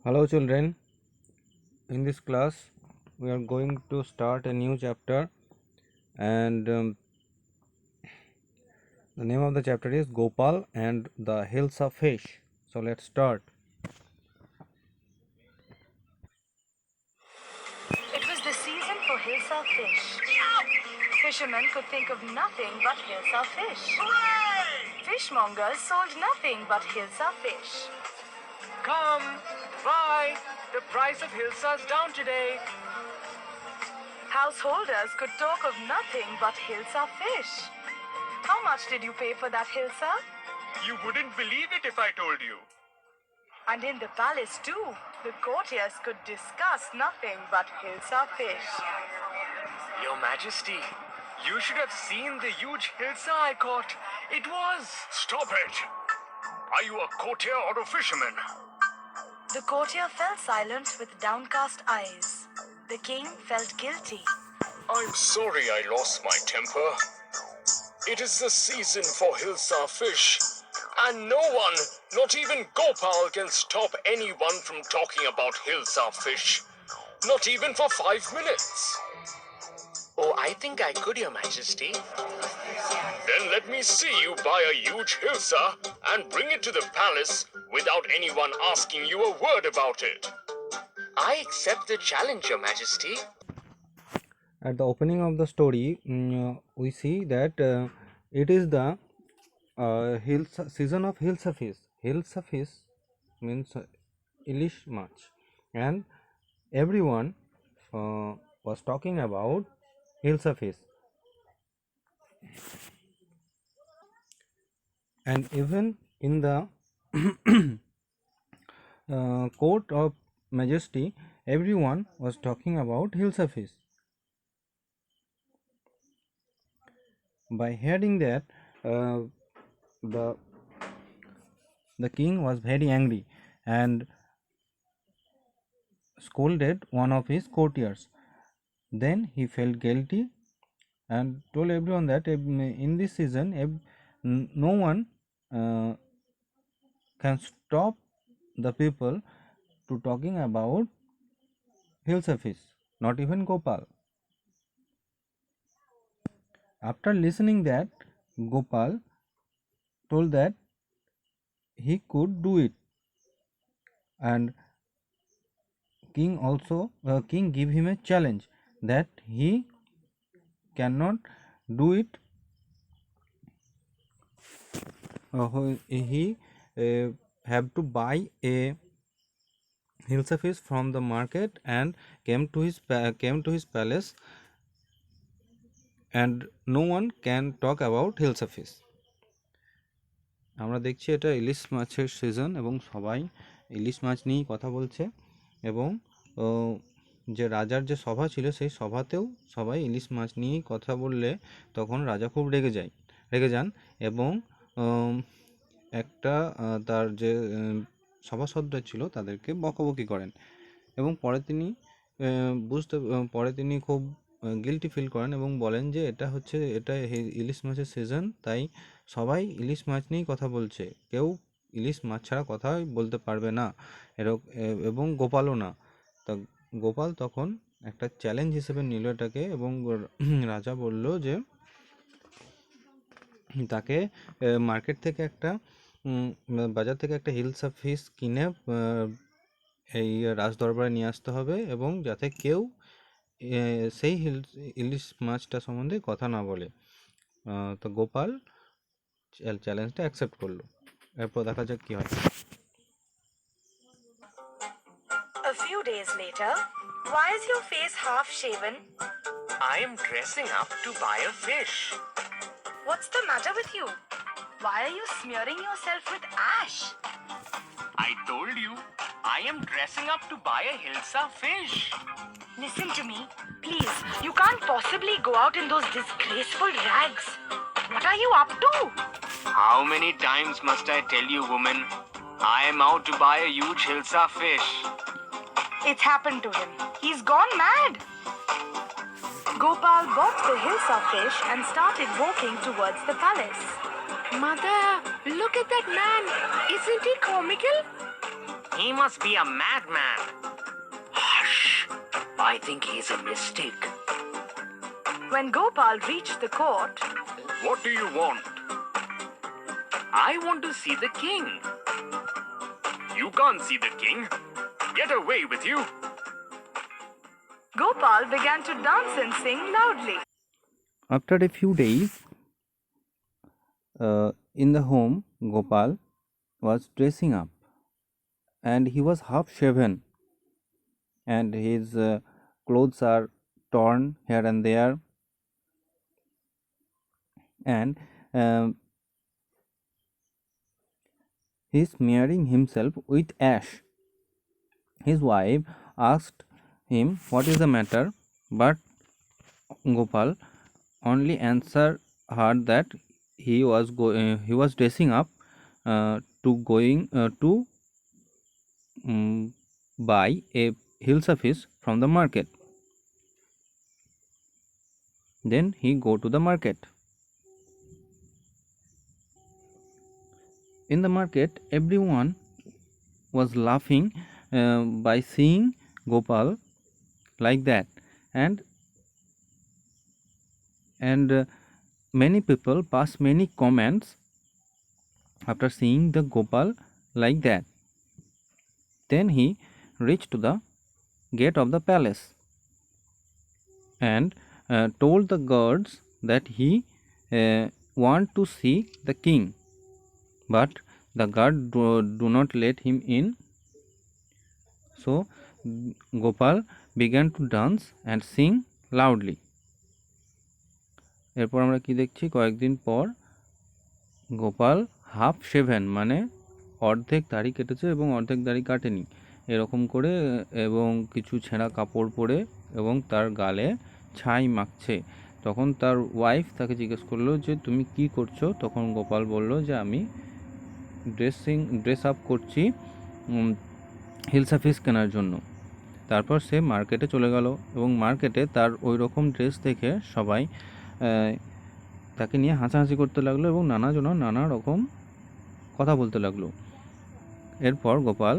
Hello children, in this class we are going to start a new chapter and the name of the chapter is Gopal and the Hills of Fish. So let's start. It was the season for Hilsa fish. Fishermen could think of nothing but Hilsa fish. Fishmongers sold nothing but Hilsa fish. Come, buy. The price of Hilsa's down today. Householders could talk of nothing but Hilsa fish. How much did you pay for that Hilsa? You wouldn't believe it if I told you. And in the palace too, the courtiers could discuss nothing but Hilsa fish. Your Majesty, you should have seen the huge Hilsa I caught. It was... Stop it! Are you a courtier or a fisherman? The courtier fell silent with downcast eyes. The king felt guilty. I'm sorry I lost my temper. It is the season for Hilsa fish, and no one, not even Gopal, can stop anyone from talking about Hilsa fish. Not even for 5 minutes. Oh, I think I could, Your Majesty. Then let me see you buy a huge Hilsa and bring it to the palace without anyone asking you a word about it. I accept the challenge, Your Majesty. At the opening of the story, we see that it is the season of Hilsa fish. Hilsa fish means Ilish Mach, and everyone was talking about Hilsa fish. And even in the court of majesty, everyone was talking about Hilsa fish. By hearing that, the king was very angry and scolded one of his courtiers. Then he felt guilty and told everyone that in this season no one can stop the people to talking about Hilsa fish, not even Gopal. After listening that, Gopal told that he could do it, and king gave him a challenge that he cannot do it. He have to buy a Hilsa fish from the market and came to his palace, and no one can talk about Hilsa fish. আমরা দেখছি এটা ইলিশ মাছের season এবং সবাই ইলিশ মাছ নিয়েই কথা বলছে এবং যে রাজার যে সভা ছিল সেই সভাতেও সবাই ইলিশ মাছ নিয়েই কথা বললে তখন রাজা খুব রেগে যান এবং একটা তার যে সভাসদরা ছিল তাদেরকে বকাবকি করেন এবং পরে তিনি খুব গিল্টি ফিল করেন এবং বলেন যে এটা ইলিশ মাছের সিজন, তাই সবাই ইলিশ মাছ নিয়েই কথা বলছে, কেউ ইলিশ মাছ ছাড়া কথাই বলতে পারবে না এবং গোপালও না। তা গোপাল তখন একটা চ্যালেঞ্জ হিসেবে নিল এটাকে এবং রাজা বলল যে তাকে মার্কেট থেকে বাজার থেকে একটা হিলসা ফিশ কিনে এই রাজদরবারে নিয়ে আসতে হবে এবং যাতে কেউ সেই ইলিশ মাছটা সম্বন্ধে কথা না বলে। তো গোপাল চ্যালেঞ্জটা অ্যাকসেপ্ট করলো। এরপর দেখা যাক কি হয়। A few days later, why is your face half shaven? I am dressing up to buy a fish. What's the matter with you? Why are you smearing yourself with ash? I told you, I am dressing up to buy a Hilsa fish. Listen to me, please. You can't possibly go out in those disgraceful rags. What are you up to? How many times must I tell you, woman? I am out to buy a huge Hilsa fish. It's happened to him. He's gone mad. Gopal bought the Hilsa fish and started walking towards the palace. Mother, look at that man. Isn't he comical? He must be a madman. Hush! I think he's a mystic. When Gopal reached the court, What do you want? I want to see the king. You can't see the king. Get away with you. Gopal began to dance and sing loudly. After a few days, in the home, Gopal was dressing up, and he was half shaven, and his clothes are torn here and there, and he's smearing himself with ash. His wife asked him what is the matter, but Gopal only answered her that he was dressing up to buy a hilsa fish from the market. Then he go to the market. In the market, everyone was laughing by seeing Gopal like that, and many people pass many comments after seeing the Gopal like that. Then he reached to the gate of the palace and told the guards that he want to see the king, but the guard do not let him in. So Gopal began to dance and sing loudly. এরপর আমরা কি দেখছি, কয়েকদিন পর Gopal half shaven মানে অর্ধেক দাড়ি কেটেছে এবং অর্ধেক দাড়ি কাটেনি এরকম করে, এবং কিছু ছেঁড়া কাপড় পরে এবং তার গালে ছাই মাখছে। তখন তার ওয়াইফ তাকে জিজ্ঞেস করলো যে তুমি কি করছো? তখন গোপাল বলল যে আমি ড্রেস আপ করছি হিলসা ফিশ কেনার জন্য। তারপর সে মার্কেটে চলে গেল এবং মার্কেটে তার ওই রকম ড্রেস দেখে সবাই তাকে নিয়ে হাসাহাসি করতে লাগলো এবং নানা রকম কথা বলতে লাগলো। এরপর গোপাল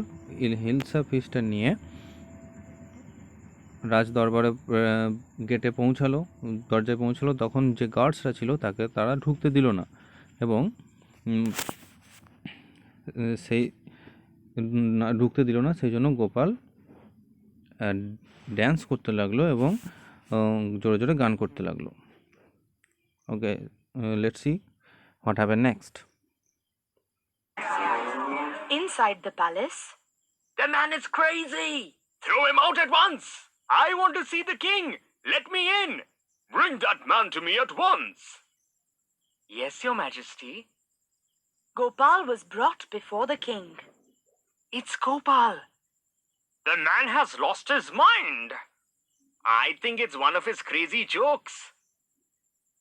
হিলসা ফিশটা নিয়ে রাজ দরবারে গেটে দরজায় পৌঁছালো। তখন যে গার্ডসরা ছিল তারা ঢুকতে দিল না এবং সেই জন্য গোপাল ড্যান্স করতে লাগলো এবং জোরে জোরে গান করতে লাগলো। Okay, let's see what happen next. Inside the palace, The man is crazy. Throw him out at once. I want to see the king. Let me in. Bring that man to me at once. Yes, your majesty. Gopal was brought before the king. It's Gopal. The man has lost his mind. I think it's one of his crazy jokes.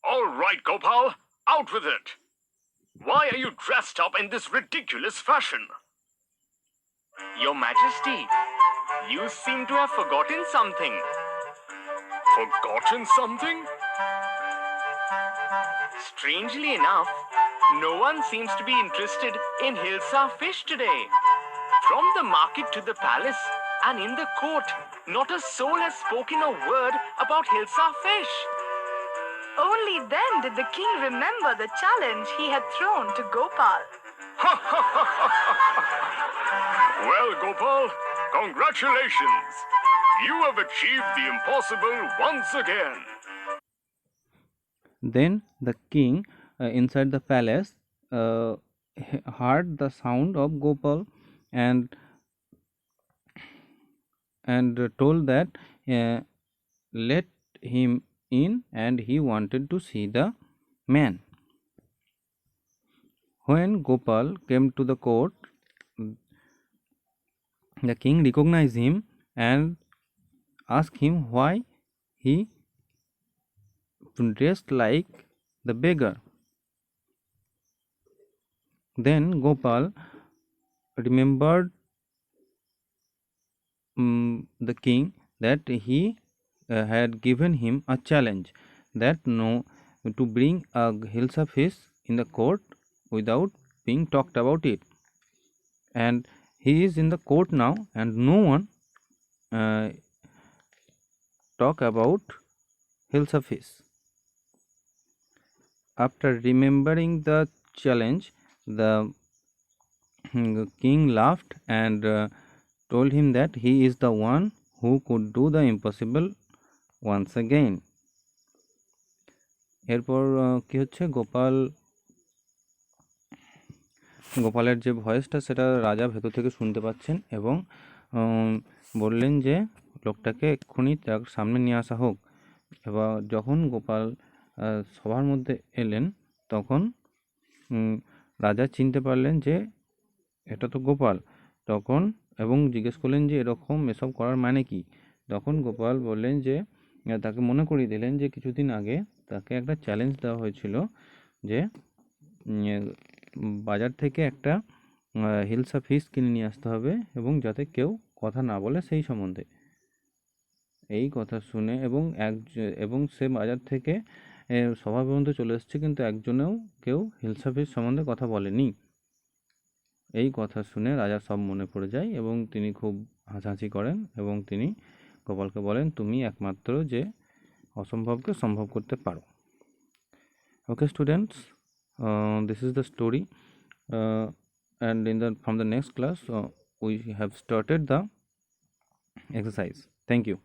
All right, Gopal, out with it. Why are you dressed up in this ridiculous fashion? Your majesty, you seem to have forgotten something. Forgotten something? Strangely enough, no one seems to be interested in hilsa fish today. From the market to the palace and in the court, not a soul has spoken a word about hilsa fish. Only then did the king remember the challenge he had thrown to Gopal. Well, Gopal, congratulations. You have achieved the impossible once again. Then the king inside the palace heard the sound of Gopal and told that let him in, and he wanted to see the man. When Gopal came to the court, the king recognized him and asked him why he dressed like the beggar. Then Gopal remembered the king that he had given him a challenge to bring a hilsa fish in the court without being talked about it, and he is in the court now and no one talk about Hilsa fish. After remembering the challenge, the king laughed and told him that he is the one who could do the impossible once again. এরপর কি হচ্ছে, গোপালের যে ভয়েসটা সেটা রাজা ভেতর থেকে শুনতে পাচ্ছেন এবং বললেন যে লোকটাকে এক্ষুনি তার সামনে নিয়ে আসা হোক। এবার যখন গোপাল সভার মধ্যে এলেন তখন রাজা চিনতে পারলেন যে এটা তো গোপাল। তখন এবং জিজ্ঞেস করলেন যে এসব করার মানে কি। তখন গোপাল বললেন যে তাকে মনে করিয়ে দিলেন যে কিছুদিন আগে তাকে একটা চ্যালেঞ্জ দেওয়া হয়েছিল যে বাজার থেকে একটা হিলসা ফিশ কিনে নিয়ে আসতে হবে এবং যাতে কেউ কথা না বলে সেই সম্বন্ধে। এই কথা শুনে এবং সে বাজার থেকে সভা পর্যন্ত চলে এসেছে কিন্তু একজনেও কেউ হিলসা ফিশ সম্বন্ধে কথা বলেনি। এই কথা শুনে রাজা সব মনে পড়ে যায় এবং তিনি খুব হাসাহাসি করেন এবং তিনি গোপালকে বলেন, তুমি একমাত্র যে অসম্ভবকে সম্ভব করতে পারো। Okay students, this is the story and from the next class we have started the exercise. Thank you.